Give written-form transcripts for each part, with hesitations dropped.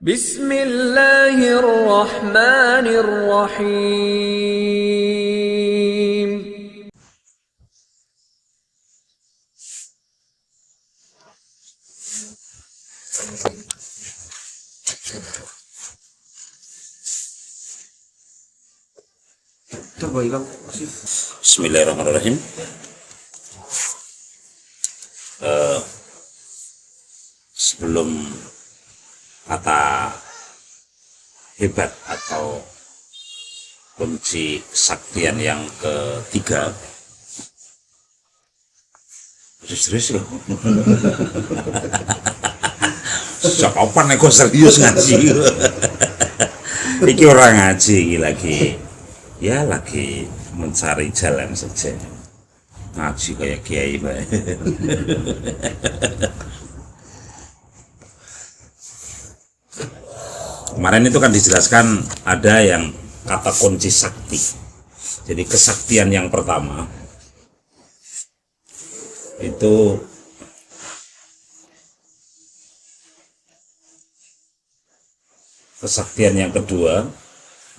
Bismillahirrahmanirrahim. Bismillahirrahmanirrahim. Sebelum kata hebat atau kunci kesaktian yang ketiga, serius ya? Kapan aku serius ngaji? Iki orang ngaji lagi, ya lagi mencari jalan saja. Ngaji kayak kiai baik. Kemarin itu kan dijelaskan ada yang kata kunci sakti. Jadi kesaktian yang pertama itu kesaktian yang kedua,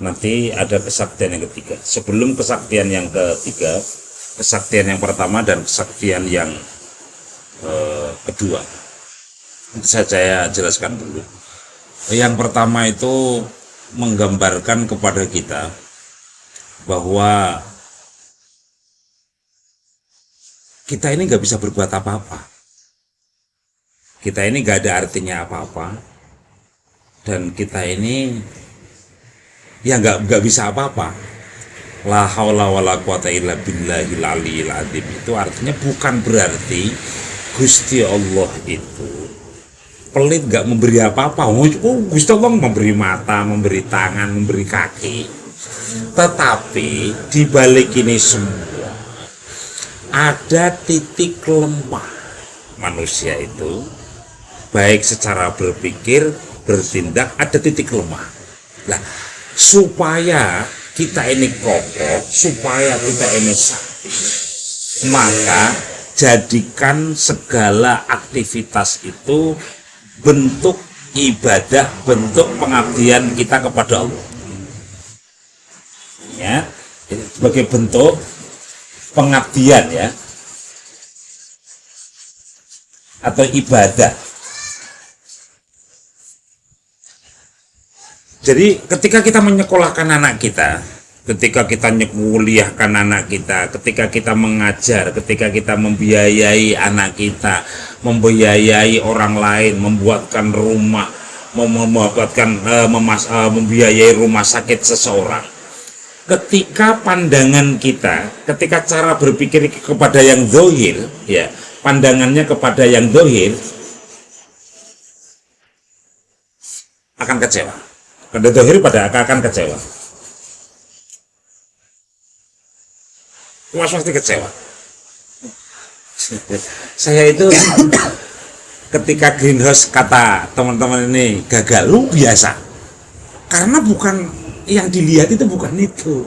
nanti ada kesaktian yang ketiga. Sebelum kesaktian yang ketiga, kesaktian yang pertama dan kesaktian yang kedua, saya jelaskan dulu. Yang pertama itu menggambarkan kepada kita bahwa kita ini nggak bisa berbuat apa-apa. Kita ini nggak ada artinya apa-apa, dan kita ini ya nggak bisa apa-apa. La haula wala quwata illa billahil aliyil azim. Itu artinya bukan berarti Gusti Allah itu pelit, nggak memberi apa-apa. Gusti Allah memberi mata, memberi tangan, memberi kaki. Tetapi di balik ini semua ada titik lemah manusia itu, baik secara berpikir, bertindak, ada titik lemah. Nah, supaya kita ini kokoh, supaya kita ini sakti, maka jadikan segala aktivitas itu bentuk ibadah, bentuk pengabdian kita kepada Allah. Ya, sebagai bentuk pengabdian ya, atau ibadah. Jadi ketika kita menyekolahkan anak kita, ketika kita menguliahkan anak kita, ketika kita mengajar, ketika kita membiayai anak kita, membiayai orang lain, membuatkan rumah, membiayai rumah sakit seseorang. Ketika pandangan kita, ketika cara berpikir kepada yang zahir, ya, pandangannya kepada yang zahir, akan kecewa. Pada zahir akan kecewa. Pasti kecewa. Saya itu ketika greenhouse kata teman-teman ini gagal, lu biasa. Karena bukan yang dilihat itu, bukan itu.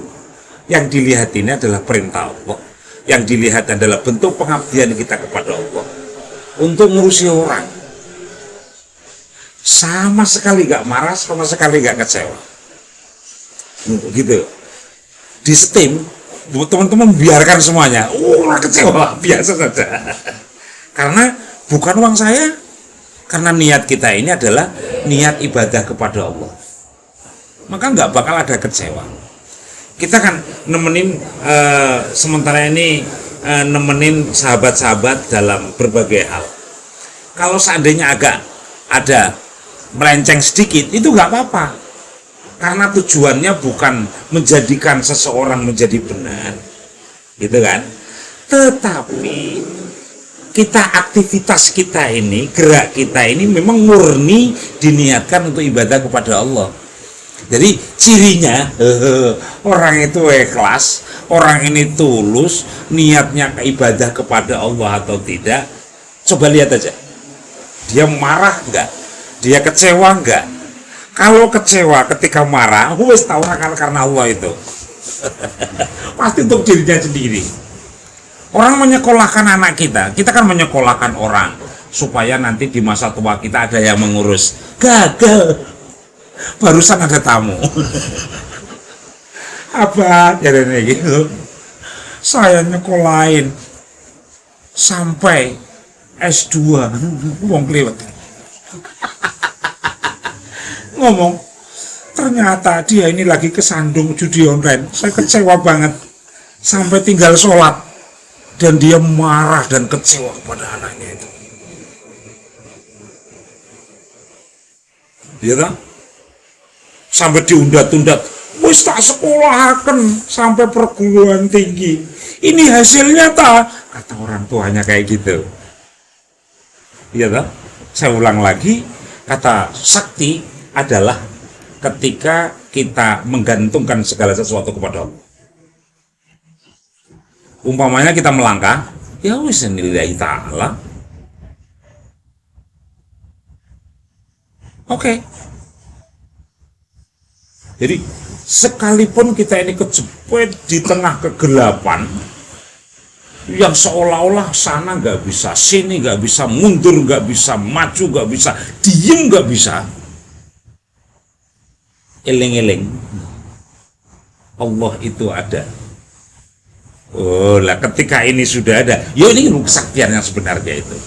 Yang dilihat ini adalah perintah Allah. Yang dilihat adalah bentuk pengabdian kita kepada Allah untuk ngurusi orang. Sama sekali gak marah, sama sekali gak kecewa. Gitu. Di setim teman-teman biarkan semuanya, kecewa, biasa saja. Karena bukan uang saya, karena niat kita ini adalah niat ibadah kepada Allah, maka nggak bakal ada kecewa. Kita kan nemenin sementara ini nemenin sahabat-sahabat dalam berbagai hal. Kalau seandainya agak ada melenceng sedikit, itu nggak apa-apa. Karena tujuannya bukan menjadikan seseorang menjadi benar, gitu kan? Tetapi aktivitas kita ini, gerak kita ini memang murni diniatkan untuk ibadah kepada Allah. Jadi cirinya orang itu ikhlas, orang ini tulus, niatnya ibadah kepada Allah atau tidak. Coba lihat aja, dia marah enggak? Dia kecewa enggak? Kalau kecewa ketika marah, wes tahu karena Allah itu. Pasti untuk dirinya sendiri. Orang menyekolahkan anak kita kan menyekolahkan orang supaya nanti di masa tua kita ada yang mengurus. Gagal. barusan ada tamu. Apa jadinya gitu, saya nyekolahin sampai S2 wong kliwet ngomong ternyata dia ini lagi kesandung judi online. Saya kecewa banget sampai tinggal sholat, dan dia marah dan kecewa kepada anaknya itu. Ya, sampai diundat-undat, wis tak sekolahaken sampai perguruan tinggi. Ini hasilnya tak, kata orang tuanya kayak gitu. Iya tak? Saya ulang lagi, kata sakti adalah ketika kita menggantungkan segala sesuatu kepada Allah. Umpamanya kita melangkah, ya wis lillahi ta'ala. Oke. Jadi sekalipun kita ini kejepit di tengah kegelapan yang seolah-olah sana nggak bisa, sini nggak bisa, mundur nggak bisa, maju nggak bisa, diem nggak bisa, eling-eling Allah itu ada. Oh lah, ketika ini sudah ada, ya ini kesaktian yang sebenarnya itu.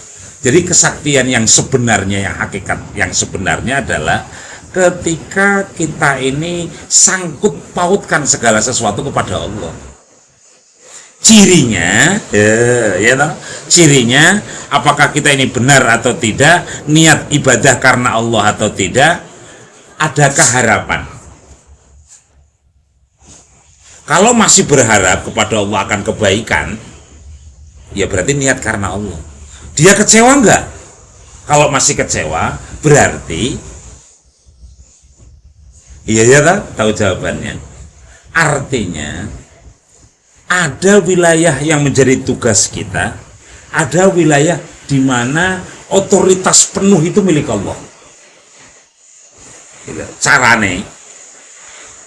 Jadi kesaktian yang sebenarnya, yang hakikat yang sebenarnya adalah ketika kita ini sangkut pautkan segala sesuatu kepada Allah. Cirinya, cirinya apakah kita ini benar atau tidak, niat ibadah karena Allah atau tidak, adakah harapan? Kalau masih berharap kepada Allah akan kebaikan, ya berarti niat karena Allah. Dia kecewa enggak? Kalau masih kecewa, berarti iya ya, tahu jawabannya. Artinya ada wilayah yang menjadi tugas kita, ada wilayah di mana otoritas penuh itu milik Allah. Carane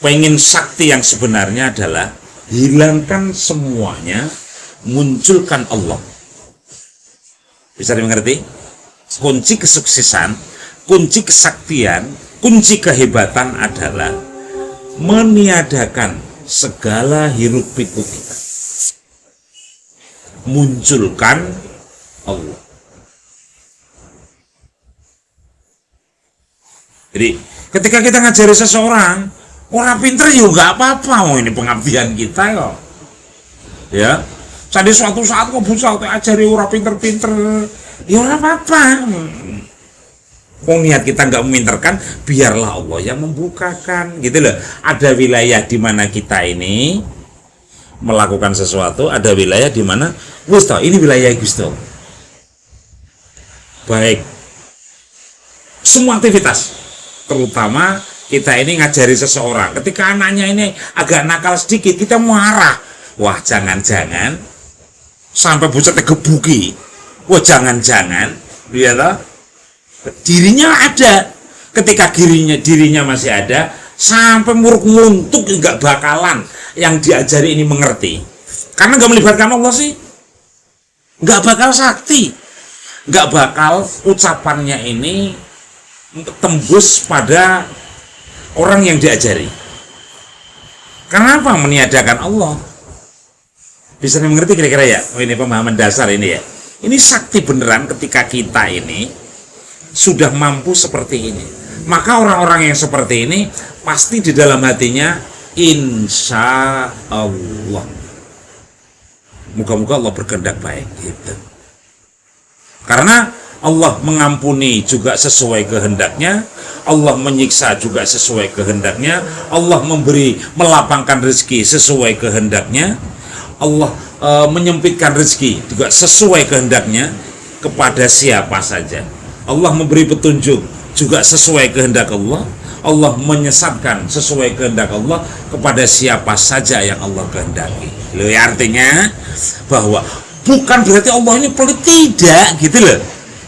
pengen sakti yang sebenarnya adalah hilangkan semuanya, munculkan Allah. Bisa dimengerti? Kunci kesuksesan, kunci kesaktian, kunci kehebatan adalah meniadakan segala hiruk pikuk kita, munculkan Allah. Jadi ketika kita ngajari seseorang, orang pinter ya nggak apa-apa, oh ini pengabdian kita kok. Ya, jadi suatu saat kok bisa ajari orang pinter-pinter, ya nggak apa-apa. Niat kita nggak meminterkan, biarlah Allah yang membukakan, gitu loh. Ada wilayah di mana kita ini melakukan sesuatu, ada wilayah di mana Gusto, ini wilayah Gusto. Baik, semua aktivitas, terutama kita ini ngajari seseorang. Ketika anaknya ini agak nakal sedikit, kita marah. Wah, jangan-jangan sampai bucetnya gebuki. Wah, jangan-jangan, ya toh, dirinya ada. Ketika dirinya masih ada, sampai muruk-muntuk nggak bakalan yang diajari ini mengerti. Karena nggak melibatkan Allah sih, nggak bakal sakti, nggak bakal ucapannya ini tembus pada orang yang diajari. Kenapa meniadakan Allah? Bisa mengerti kira-kira ya? Oh, ini pemahaman dasar ini ya. Ini sakti beneran ketika kita ini sudah mampu seperti ini. Maka orang-orang yang seperti ini pasti di dalam hatinya insya Allah. Moga-moga Allah berkehendak baik gitu. Karena Allah mengampuni juga sesuai kehendaknya, Allah menyiksa juga sesuai kehendaknya, Allah melapangkan rezeki sesuai kehendaknya, Allah menyempitkan rezeki juga sesuai kehendaknya kepada siapa saja. Allah memberi petunjuk juga sesuai kehendak Allah, Allah menyesatkan sesuai kehendak Allah kepada siapa saja yang Allah kehendaki. Loh, artinya bahwa bukan berarti Allah ini pelit, tidak gitu loh.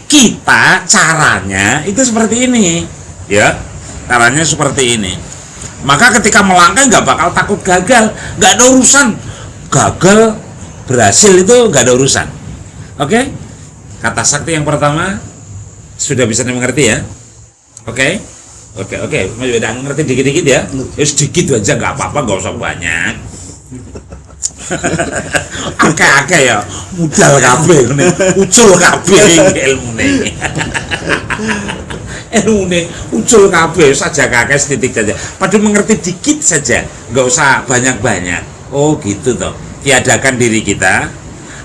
Kita caranya itu seperti ini, ya, caranya seperti ini. Maka ketika melangkah nggak bakal takut gagal, nggak ada urusan gagal berhasil, itu nggak ada urusan. Oke, kata sakti yang pertama sudah bisa dimengerti ya. Oke, Oke, udah ngerti dikit-dikit ya. Sedikit aja nggak apa-apa, nggak usah banyak. Akeh-akeh ya, modal kabeh ngene. Ucul kabeh ilmune. Ilmune ucul kabeh saja kakek sedikit saja. Padahal mengerti dikit saja, nggak usah banyak-banyak. Oh gitu toh. Tiadakan diri kita.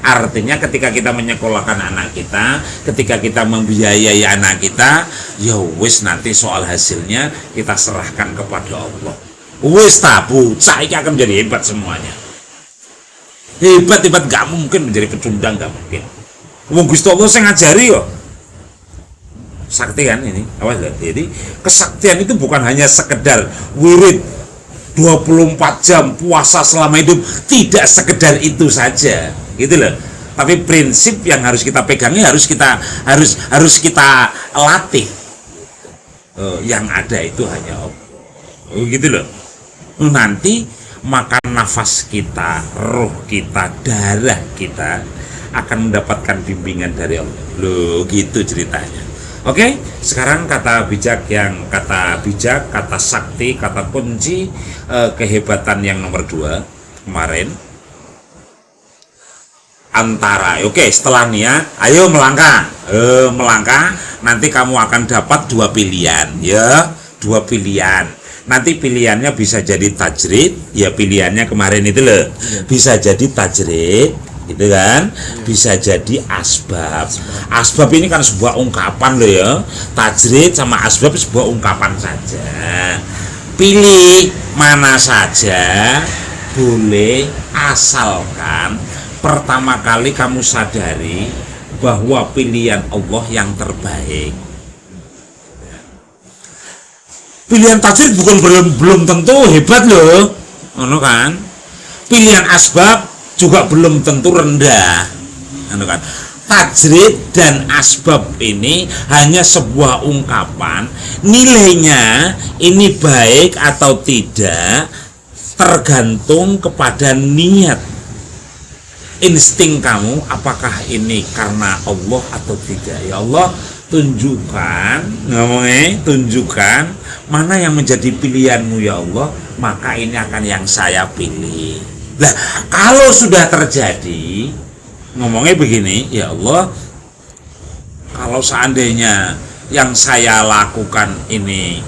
Artinya ketika kita menyekolahkan anak kita, ketika kita membiayai anak kita, ya wis nanti soal hasilnya kita serahkan kepada Allah. Wis tabu, saya akan menjadi hebat semuanya. Hebat gak mungkin menjadi pecundang, gak mungkin. Wong Gusti Allah sing ngajari kok. Sakti kan ini, awas lihat. Jadi kesaktian itu bukan hanya sekedar wirid 24 jam puasa selama hidup, tidak sekedar itu saja, gitu loh. Tapi prinsip yang harus kita pegangi harus kita latih. Yang ada itu hanya Allah. Gitu loh. Nanti makan nafas kita, roh kita, darah kita akan mendapatkan bimbingan dari Allah. Loh, gitu ceritanya. Oke, sekarang kata bijak, kata sakti, kata kunci kehebatan yang nomor 2 kemarin. Antara, oke, setelah niat, ayo melangkah, nanti kamu akan dapat 2 pilihan, ya, 2 pilihan. Nanti pilihannya bisa jadi tajrid, ya pilihannya kemarin itu loh, bisa jadi tajrid, gitu kan, bisa jadi asbab. Asbab ini kan sebuah ungkapan loh ya, tajrid sama asbab sebuah ungkapan saja. Pilih mana saja boleh, asalkan pertama kali kamu sadari bahwa pilihan Allah yang terbaik. Pilihan tajrid bukan belum tentu hebat loh, kan? Pilihan asbab juga belum tentu rendah, kan? Tajrid dan asbab ini hanya sebuah ungkapan, nilainya ini baik atau tidak tergantung kepada niat, insting kamu, apakah ini karena Allah atau tidak. Ya Allah, tunjukkan mana yang menjadi pilihanmu ya Allah, maka ini akan yang saya pilih. Nah, kalau sudah terjadi, ngomongnya begini, ya Allah, kalau seandainya yang saya lakukan ini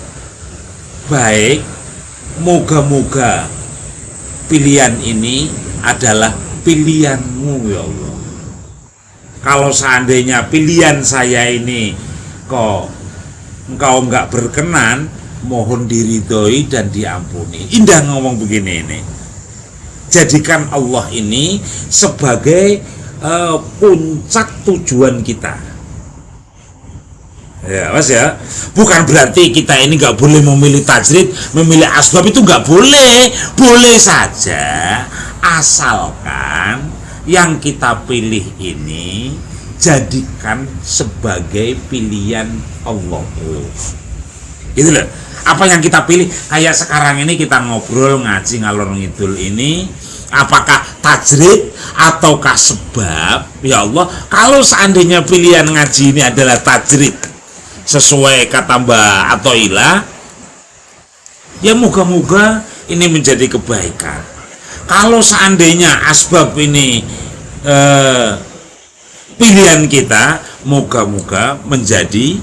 baik, moga-moga pilihan ini adalah pilihanmu ya Allah. Kalau seandainya pilihan saya ini kok engkau enggak berkenan, mohon diridhoi dan diampuni. Indah ngomong begini ini. Jadikan Allah ini sebagai puncak tujuan kita. Ya, Mas ya. Bukan berarti kita ini nggak boleh memilih tajrid, memilih asbab, itu nggak boleh. Boleh saja, asalkan yang kita pilih ini jadikan sebagai pilihan Allah. Gitu loh. Apa yang kita pilih, kayak sekarang ini kita ngobrol ngaji ngalor ngidul ini, apakah tajrid ataukah sebab? Ya Allah, kalau seandainya pilihan ngaji ini adalah tajrid sesuai kata Mbak Atoilah, ya moga-moga ini menjadi kebaikan. Kalau seandainya asbab ini pilihan kita, moga-moga menjadi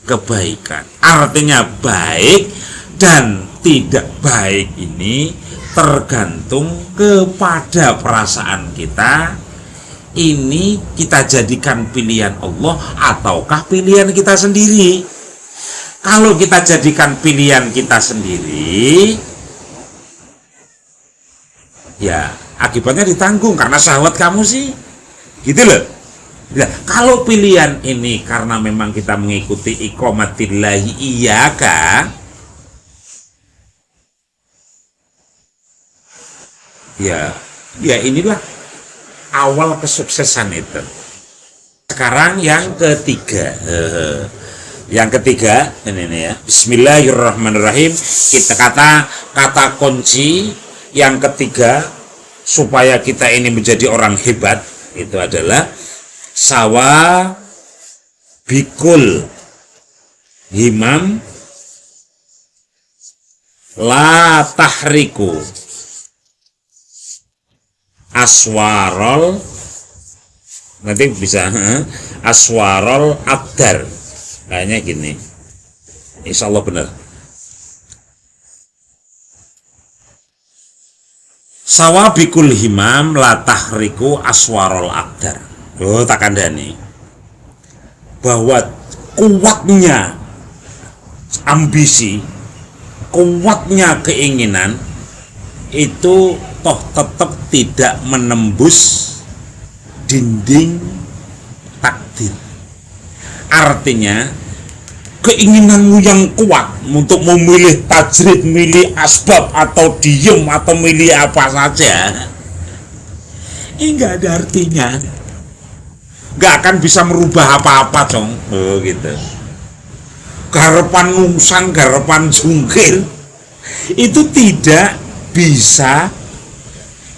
kebaikan. Artinya baik dan tidak baik ini tergantung kepada perasaan kita. Ini kita jadikan pilihan Allah ataukah pilihan kita sendiri. Kalau kita jadikan pilihan kita sendiri, ya akibatnya ditanggung karena syahwat kamu sih, gitu loh. Nah, kalau pilihan ini karena memang kita mengikuti iqomatillahi iyyaka, ya inilah awal kesuksesan itu. Sekarang yang ketiga, ini ya, Bismillahirrahmanirrahim. Kita kata kunci yang ketiga supaya kita ini menjadi orang hebat itu adalah sawa bikul himam La tahriku aswarol, nanti bisa aswarol abdar, kayaknya gini, insya Allah benar. Sawabikul himam la tahriku aswarol abdar. Oh, tak kandani bahwa kuatnya ambisi, kuatnya keinginan itu toh tetap tidak menembus dinding takdir. Artinya keinginanmu yang kuat untuk memilih tajrid, milih asbab atau diem atau milih apa saja, ini nggak ada artinya, nggak akan bisa merubah apa-apa dong. Oh gitu. Garapan nungsang, garapan jungkir itu tidak bisa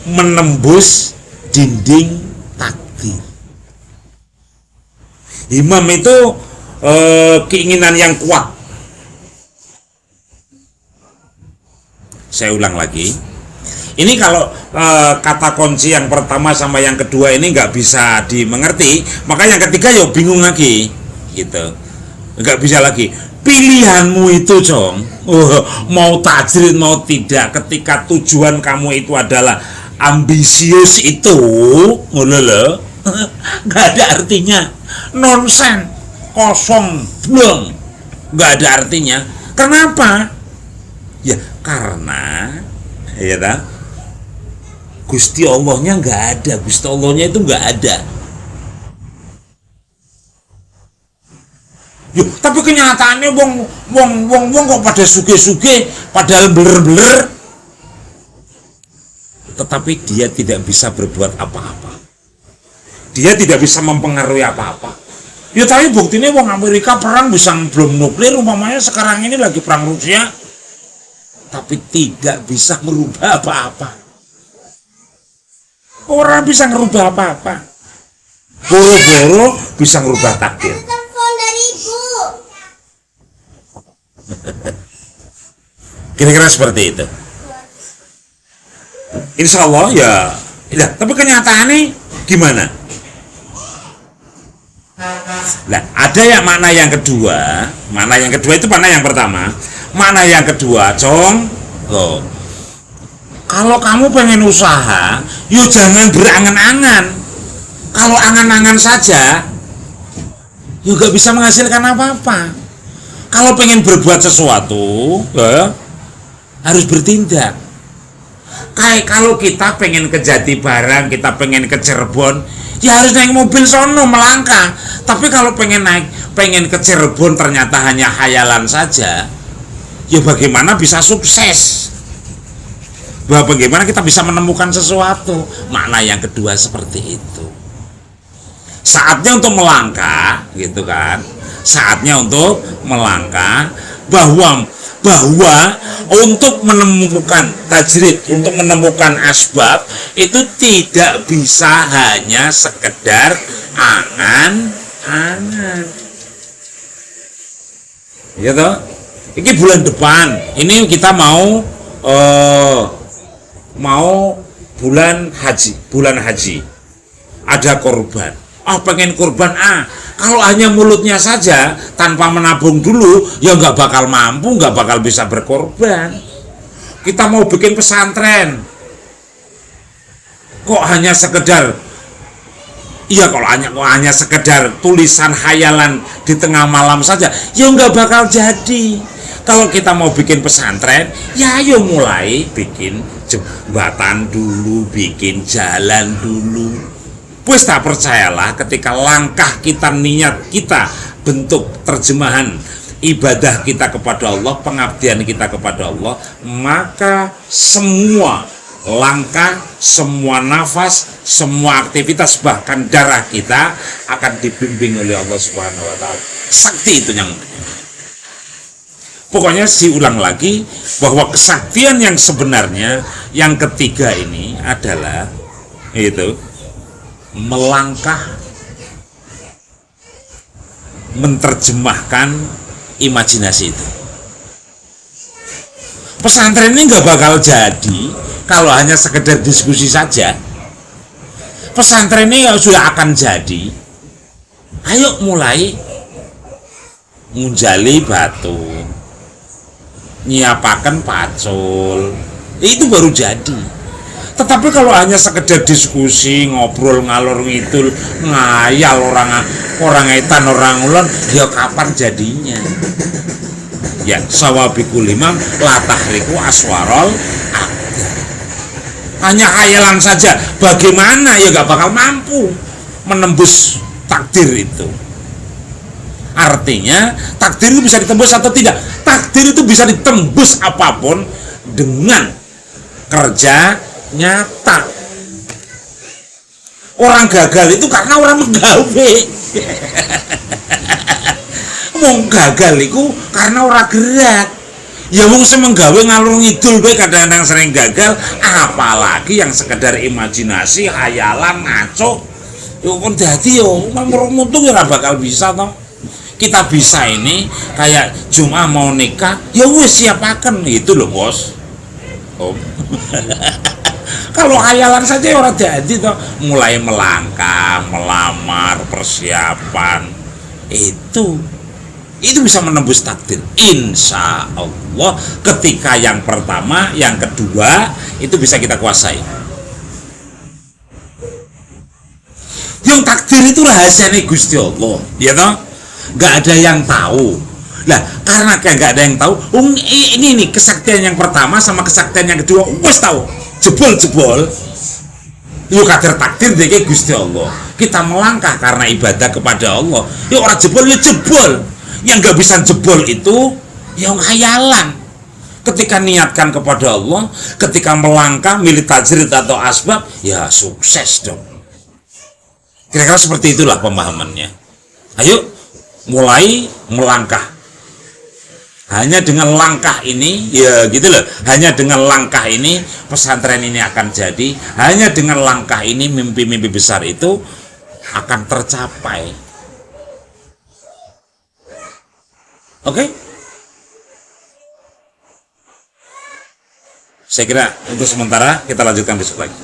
menembus dinding takdir. Imam itu keinginan yang kuat. Saya ulang lagi, ini kalau kata kunci yang pertama sama yang kedua ini nggak bisa dimengerti, maka yang ketiga ya bingung lagi gitu, nggak bisa lagi. Pilihanmu itu Jong, mau tajrid mau tidak, ketika tujuan kamu itu adalah ambisius itu, nggak ada artinya, nonsen, kosong, blong, nggak ada artinya. Kenapa? Ya karena ya tak? Gusti Allahnya nggak ada, Gusti Allahnya itu nggak ada. Yo, tapi kenyataannya wong kok pada suge-suge, padahal beler-beler, tetapi dia tidak bisa berbuat apa-apa, dia tidak bisa mempengaruhi apa-apa. Ya tapi buktinya wong Amerika perang bisa bom nuklir, umpamanya sekarang ini lagi perang Rusia, tapi tidak bisa merubah apa-apa. Orang bisa merubah apa-apa, boro-boro bisa merubah takdir. Kira-kira seperti itu. Insya Allah ya, tapi kenyataannya gimana? Nah, ada yang makna yang kedua. Makna yang kedua itu makna yang pertama. Makna yang kedua, Cong, loh, kalau kamu pengen usaha, yuk jangan berangan-angan. Kalau angan-angan saja, yuk gak bisa menghasilkan apa-apa. Kalau pengen berbuat sesuatu, ya, harus bertindak. Kayak kalau kita pengen ke Jatibarang, kita pengen ke Cirebon, ya harus naik mobil sono melangkah. Tapi kalau pengen ke Cirebon ternyata hanya khayalan saja, ya bagaimana bisa sukses? Bagaimana kita bisa menemukan sesuatu? Makna yang kedua seperti itu. Saatnya untuk melangkah, gitu kan? Saatnya untuk melangkah, bahwa untuk menemukan tajrid, untuk menemukan asbab itu tidak bisa hanya sekedar angan-angan. Ya toh? Ini bulan depan, ini kita mau bulan haji. Ada korban. Pengen kurban kalau hanya mulutnya saja tanpa menabung dulu, ya nggak bakal mampu, nggak bakal bisa berkorban. Kita mau bikin pesantren, kok hanya sekedar, iya kalau hanya sekedar tulisan khayalan di tengah malam saja, ya nggak bakal jadi. Kalau kita mau bikin pesantren, ya ayo mulai bikin jembatan dulu, bikin jalan dulu. Pues tak percayalah, ketika langkah kita, niat kita, bentuk terjemahan ibadah kita kepada Allah, pengabdian kita kepada Allah, maka semua langkah, semua nafas, semua aktivitas, bahkan darah kita akan dibimbing oleh Allah Subhanahu wa Ta'ala. Sakti itu yang pokoknya diulang lagi bahwa kesaktian yang sebenarnya yang ketiga ini adalah itu melangkah, menerjemahkan imajinasi itu. Pesantren ini nggak bakal jadi kalau hanya sekedar diskusi saja. Pesantren ini sudah akan jadi. Ayo mulai ngunjali batu, nyiapakan pacul, itu baru jadi. Tetapi kalau hanya sekedar diskusi, ngobrol ngalor ngidul, ngayal orang etan orang ulon, ya kapan jadinya? Ya sawabikul imam latahriku aswarol abda. Hanya khayalan saja, bagaimana ya gak bakal mampu menembus takdir itu. Artinya takdir itu bisa ditembus atau tidak? Takdir itu bisa ditembus apapun dengan kerja nyata. Orang gagal itu karena orang menggawe. Wong gagal itu karena orang gerak. Ya wong semenggawe ngalur ngidul bae kadang-kadang sering gagal, apalagi yang sekedar imajinasi, hayalan, ngaco. Yo kon dadi yo mutung ya bakal bisa toh. Kita bisa ini kayak Jum'ah mau nikah, ya wis siapakan gitu loh, Bos. Oh. Kalau hayalan saja orang jadi toh, mulai melangkah, melamar, persiapan itu bisa menembus takdir insya Allah ketika yang pertama, yang kedua itu bisa kita kuasai. Yang takdir itu rahasianya Gusti Allah, ya toh, nggak ada yang tahu. Nah karena nggak ada yang tahu, ini nih kesaktian yang pertama sama kesaktian yang kedua, wes tahu jebol yuk kader takdir deh Gusti Allah. Kita melangkah karena ibadah kepada Allah, yuk orang jebol ya jebol. Yang nggak bisa jebol itu yang hayalan. Ketika niatkan kepada Allah, ketika melangkah milih tajrid atau asbab, ya sukses dong. Kira-kira seperti itulah pemahamannya. Ayo mulai melangkah. Hanya dengan langkah ini, ya gitu loh. Hanya dengan langkah ini pesantren ini akan jadi. Hanya dengan langkah ini mimpi-mimpi besar itu akan tercapai. Oke? Saya kira untuk sementara kita lanjutkan besok lagi.